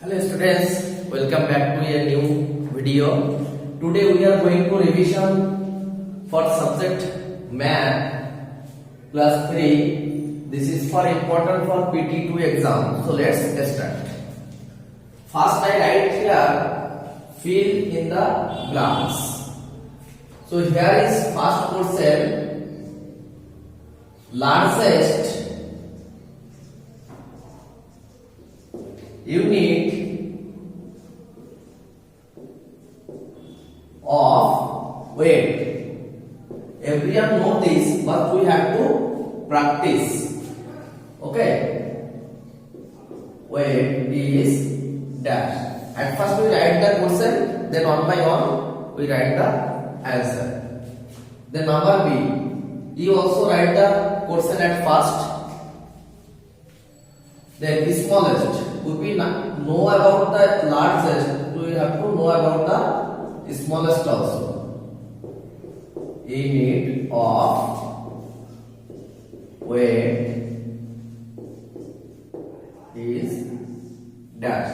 Hello students, welcome back to a new video. Today we are going to revision for subject Math class 3. This is for important for PT2 exam. So let's get started. First I write here fill in the blanks. So here is first question, largest unit of weight. Everyone know this, but we have to practice. Okay, weight is dash. At first we write the question, then one by one we write the answer. Then number B, you also write the question at first. Then the smallest. We know about the largest, we have to know about the smallest also. Unit of weight is dash.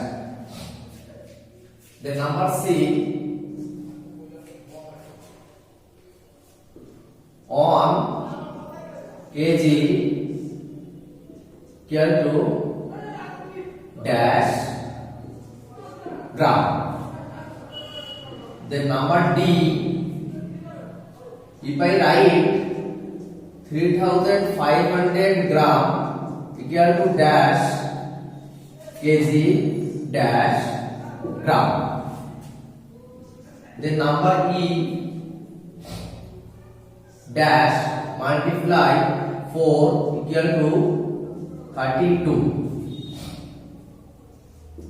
The number C, on kg equal to dash gram. Then number D, if I write 3500 gram equal to dash kg dash gram. Then number E, dash multiply 4 equal to 32.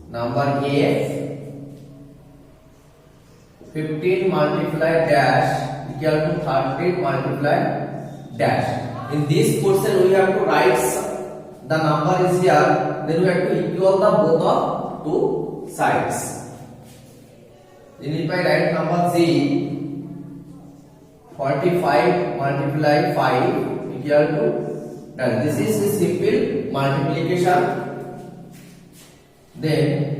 Number A, 15 multiply dash equal to 30 multiply dash. In this question we have to write the number is here, then we have to equal the both of two sides. Then if I write number Z, 45 multiply 5 equal to dash. This is a simple multiplication. Then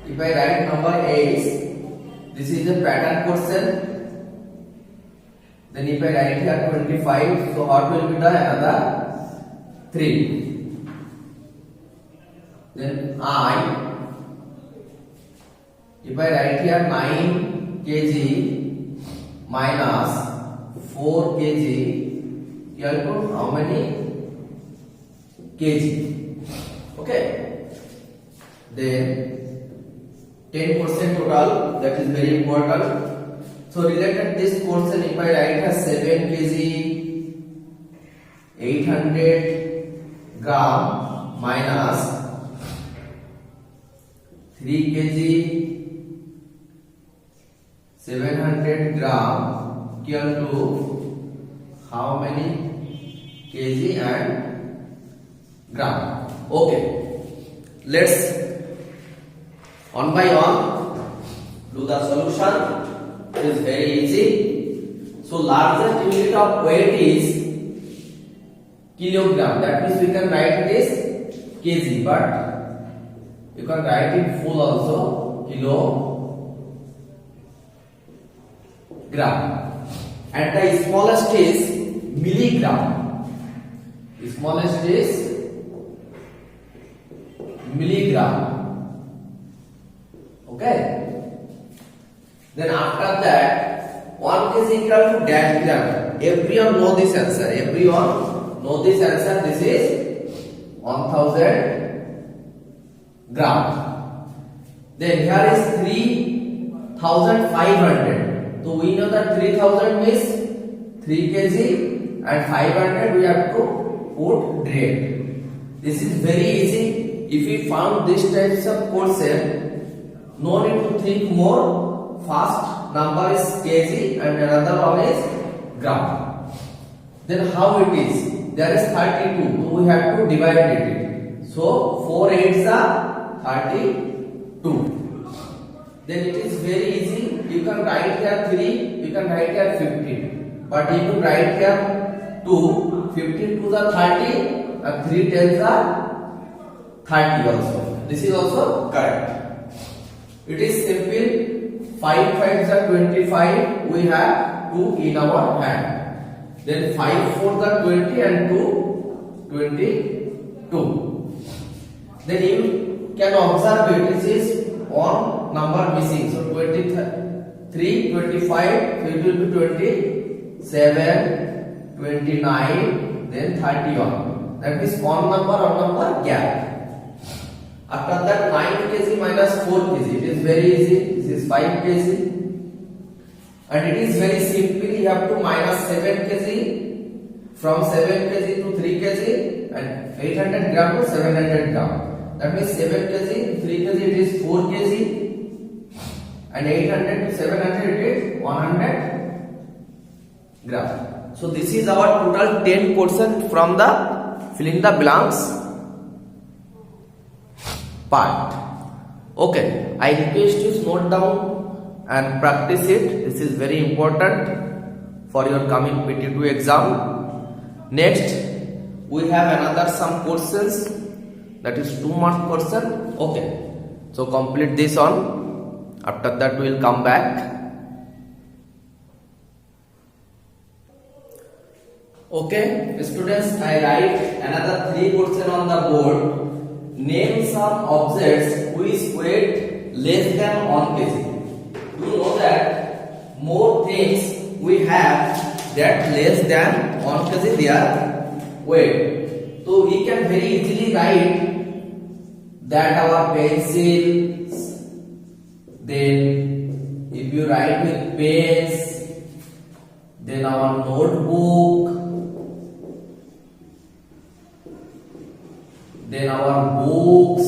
if I write number 8, this is a pattern question. Then if I write here 25, so what will be the another 3. Then I, if I write here 9 kg minus 4 kg equal to how many kg? Okay, then 10% total, that is very important. So related this portion, if I write as 7 kg 800 gram minus 3 kg 700 gram equal to how many kg and gram? Okay, let's one by one do the solution. It is very easy. So largest unit of weight is kilogram. That means we can write it as kg, but you can write it full also, kilogram. And the smallest is milligram. The smallest is milligram. Okay. Then after that, 1 kg equal to dash gram. Everyone know this answer. Everyone know this answer. This is 1000 gram. Then here is 3500. So we know that 3000 means 3 kg and 500 we have to put direct. This is very easy. If we found this types of question, no need to think more. First number is kg and another one is gram. Then how it is? There is 32, so we have to divide it. So 4 8s are 32. Then it is very easy. You can write here 3, you can write here 15. But if you write here 2, 15 to the 30 and 3 10s are 30 also. This is also correct. It is simple. 5 5s are 25. We have 2 in our hand. Then 5 4s are 20 and 2 22. Then you can observe it. This is one number missing. So 23, 25. So it will be 27, 29, then 31. That is one number gap. After that 9 kg minus 4 kg. It is very easy. This is 5 kg. And it is very simple. You have to minus 7 kg. From 7 kg to 3 kg. And 800 gram to 700 gram. That means 7 kg, 3 kg it is 4 kg. And 800 to 700 it is 100 gram. So this is our total 10 question from the fill in the blanks part. Okay, I request you to note down and practice it. This is very important for your coming PT2 exam. Next, we have another some questions, that is 2 mark question. Okay, so complete this on. After that we will come back. Okay, students, I write another 3 questions on the board. Name some objects whose weight less than 1 kg. You know that more things we have that less than 1 kg their weight. So we can very easily write that our pencils. Then if you write with pens, then our notebook, then our books,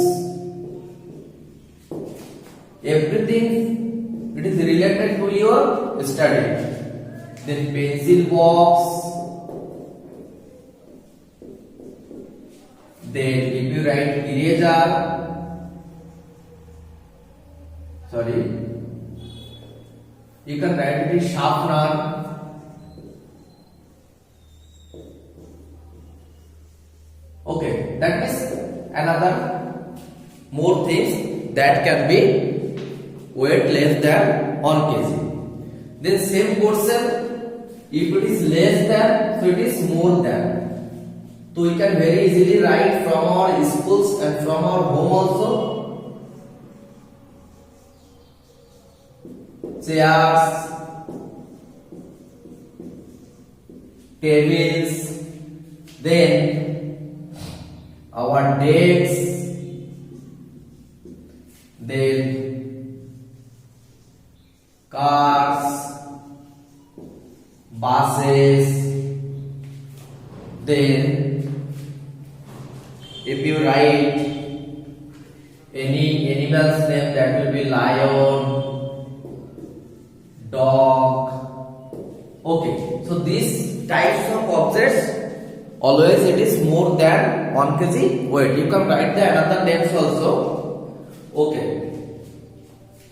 everything it is related to your study. Then pencil box, then if you write eraser, you can write it sharpener. Okay, that is another more things that can be weight less than 1 kg. Then same question, if it is less than, so it is more than. So we can very easily write from our schools and from our home also. Chairs, tables, then our desks, then cars, buses, then if you write any animal's name, that will be lion, dog. Okay, so these types of objects always it is more than 1 kg weight. You can write the another names also. Okay,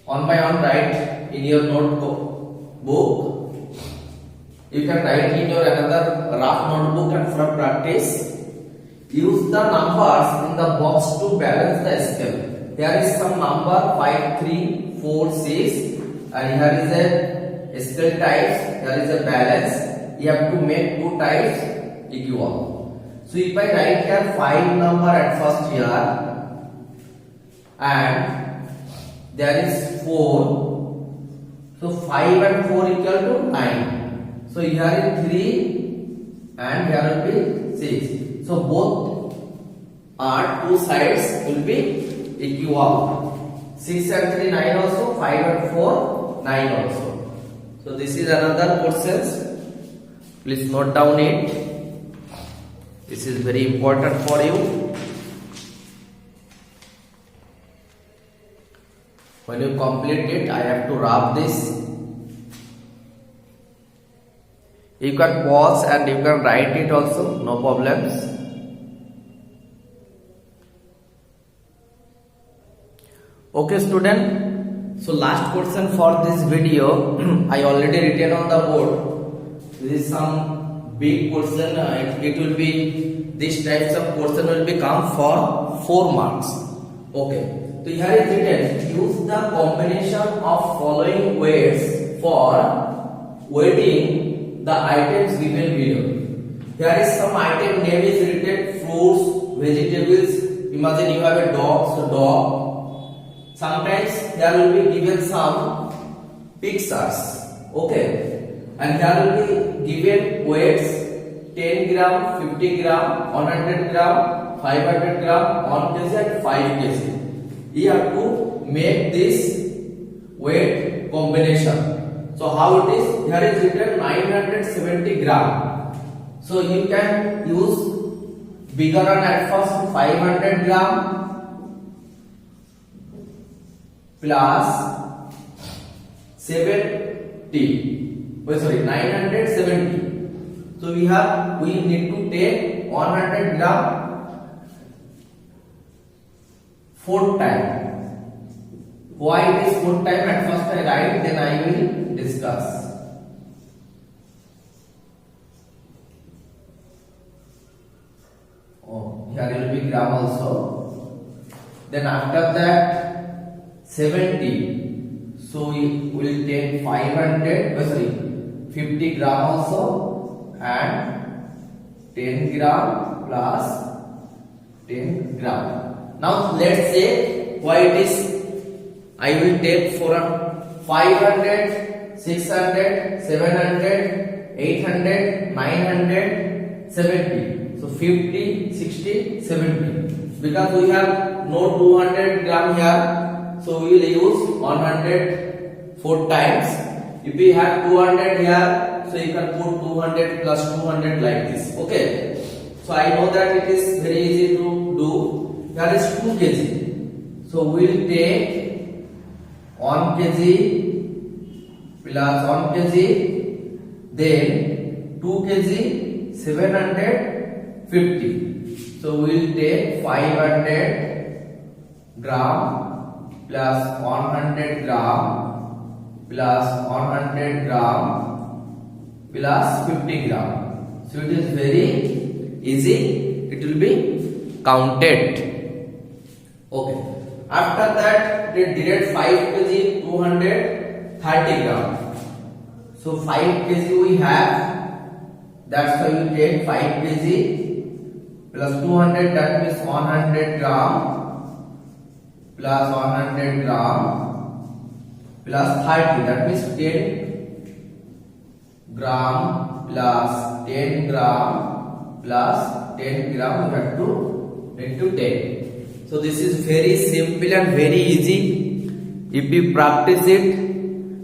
one by one write in your notebook. You can write in your another rough notebook, and for practice use the numbers in the box to balance the scale. Here is some number 5, 3, 4, 6, and here is a scale types. Here is a balance. You have to make 2 types equal. So if I write here 5 number at first here, and there is 4, so 5 and 4 equal to 9. So here is 3 and here will be 6. So both are 2 sides will be equal. 6 and 3 9 also, 5 and 4 9 also. So this is another question. Please note down it. This is very important for you. When you complete it, I have to wrap this. You can pause and you can write it also, no problems. Okay student, so last question for this video I already written on the board. This is some big portion, it will be, this types of portion will become for 4 marks. Okay. So here is written, use the combination of following weights for weighting the items given below. Here is some item name is written, fruits, vegetables. Imagine you have a dog, so dog. Sometimes there will be given some pictures. Okay. And there will be given weights 10 gram, 50 gram, 100 gram, 500 gram, 1 kg and 5 kg. You have to make this weight combination. So how it is? Here is written 970 gram. So you can use bigger one at first, 500 gram plus 970. So we need to take 100 gram 4 times. Why it is 4 times? At first I write, then I will discuss. Oh, here will be gram also. Then after that 70. So we will take 50 gram also, and 10 gram plus 10 gram. Now let's say why it is. I will take for 500, 600, 700, 800, 900, 70. So 50, 60, 70. Because we have no 200 gram here, so we will use 100 4 times. If we have 200 here, so you can put 200 plus 200 like this. Okay. So I know that it is very easy to do. Here is 2 kg. So we will take 1 kg plus 1 kg, then 2 kg 750. So we will take 500 gram plus 100 gram plus 100 gram plus 50 gram. So it is very easy. It will be counted. Okay. After that, they direct 5 kg 230 gram. So 5 kg we have. That's why we take 5 kg plus 200. That means 100 gram plus 100 gram plus 30. That means 10 gram plus 10 gram plus 10 gram. We have to need to take. So this is very simple and very easy. If you practice it,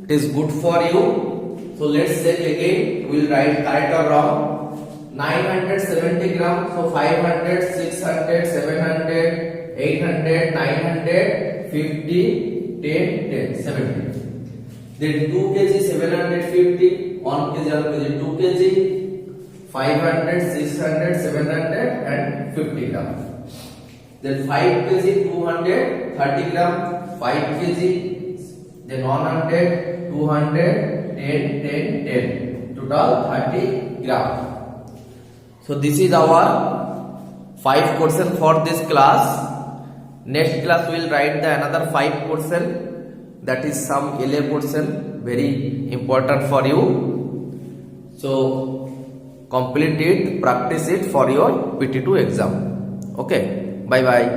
it is good for you. So let's check again. We will write correct or wrong. 970 gram. So 500, 600, 700, 800, 900, 50, 10, 10, 70. Then 2 kg 750, 1 kg 2 kg, 500, 600, 700 and 50 gram. Then 5 kg 230 gram, 5 kg, then 100, 200, 10, 10, 10, total 30 gram. So this is our 5 question for this class. Next class we will write the another 5 question, that is some LA portion, very important for you. So complete it, practice it for your PT2 exam. Okay. Bye bye.